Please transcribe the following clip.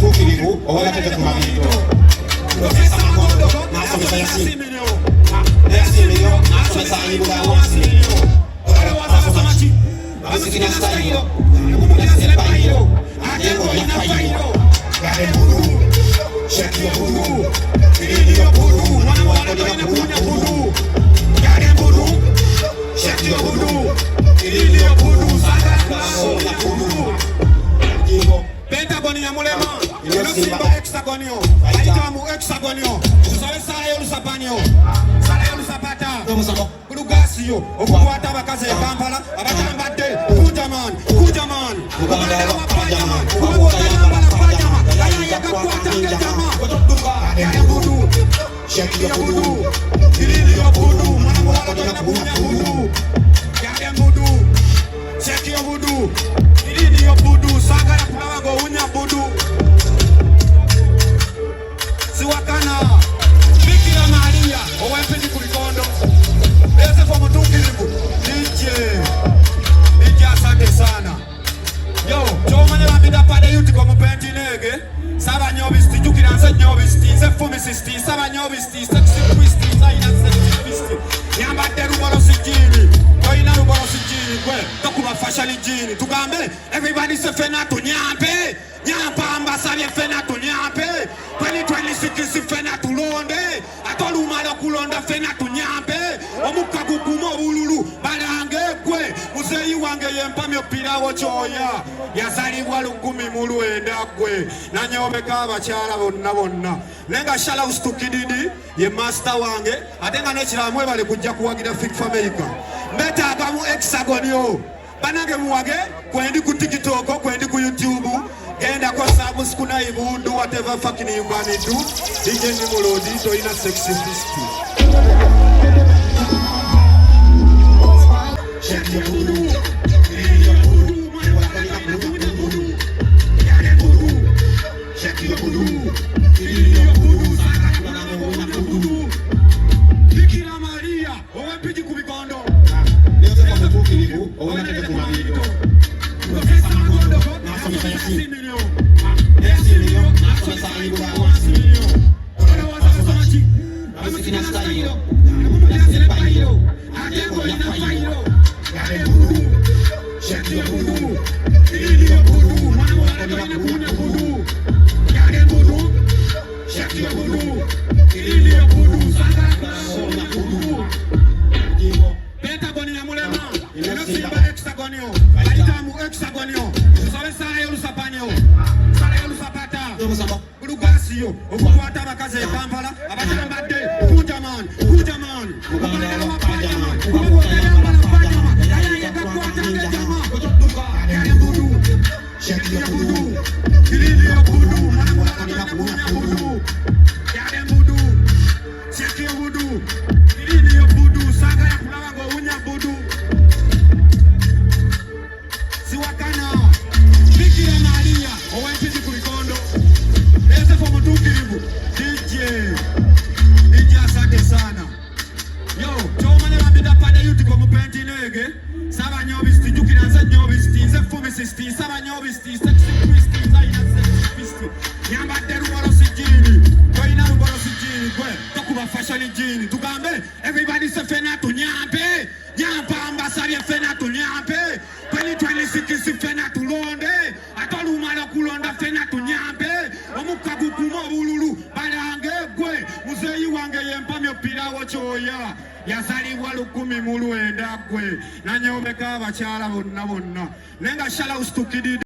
mutukirivu owekatete ku mabiro Profesa Makondo n'asomesa Yasimiro n'asomesa Ibulawo abasikina stayiro yasile bayiro ajengo yafayiro gade buru sheki buru iliyo buru mwana wako ya buru gade buru sheki buru iliyo buru saka ya buru jingo Pentagon ya mulema Simba hexagonio Aitamu hexagonio Usawe sara yolusapaniyo Sara yolusapata Kulugasio Okukwata bakaze Kampala Abatambade Kujaman Kujaman Kujaman Kujaman Kujaman Yakakwata Kejama Yaya budu Sheki ya budu Ilili ya budu Mwana mwaka ya budu Yaya budu Sheki ya budu Ilili ya budu Saga ya kulawago unya budu Siwakana Bikira Maria Owepeni kulikondo Eze kwa mutukiribu DJ asante sana Yo, chomane wabida pade yuti kwa mpenti nege Saba nyobisti, jukiranse nyobisti Nse fumisisti, saba nyobisti Seksi kwisti, zaina seksi kwisti Nyambate ruboro sijini Koina ruboro sijini Kwe, tokuwa fashali jini Tukambe, everybody se fena tu nyampe Nyampa ambasabye fena tu nyampe 2026 si fena tu londe Atolu malo kulonda fena tu nyampe Omuka kukumo ululu Balange kwe Museyi wange yempami opira wochoya Yazali walukumi mulu enda kwe Nanyobe kaba chala bonna bonna Lenga shala ustukididi Ye master wange Atenga nechila mwe bale kujja kuwagira Fik Fameka Mbeta agamu hexagonio Banage muwage Kwendi ku TikTok Kwendi ku YouTube Genda kwa sabu sikuna ibu Do whatever fucking you gonna do DJ ni mulodi To ina sexy fisty Sheki ya budu Ili ya budu Yane budu Sheki ya budu Ili ya budu Saka kuna budu Bikira Maria Owepiji kubikondo Leze kwa mutukirivu Owekatete ku mabiro Profesa Makondo n'asomesa Yasimiro n'asomesa Ibulawo abasikina stayiro yasile bayiro ajengo yafayiro gade buru sheki buru iliyo buru mwana wako ya buru gade buru sheki buru iliyo buru saka ya buru jingo Pentagon ya mulema Simba hexagonio Aitamu hexagonio Usawe sara yolusapaniyo Sara yolusapata Kulugasio Okukwata bakaze Kampala Abatambade Kujaman Kujaman Kujaman Kujaman Yaya yakakwata Kejama Yaya budu Sheki ya budu Ilili ya budu Mwana mwaka ya budu Yaya budu Sheki ya budu Ilili ya budu Saga ya kulawago unya budu Siwakana Bikira Maria Owepiji kulikondo Eze kwa mutukiribu DJ asante sana Yo, chomane wabida pade yuti kwa mpenti nege Saba nyobisti, jukiranse nyobisti Nse fumisisti, saba nyobisti Seksi kwisti, zaina seksi kwisti Nyambate ruboro sijini Koina ruboro sijini Kwe, tokuwa fashali jini Tukambe, everybody se fena tu nyampe Nyampa ambasabye fena tu nyampe 2026 si fena tu londe Atolu malo kulonda fena tu nyampe Omuka kukumo ululu Balange kwe Museyi wange yempami opira wochoya Yazali walukumi mulu enda kwe Nanyobe kaba chala bonna bonna Lenga shala ustukididi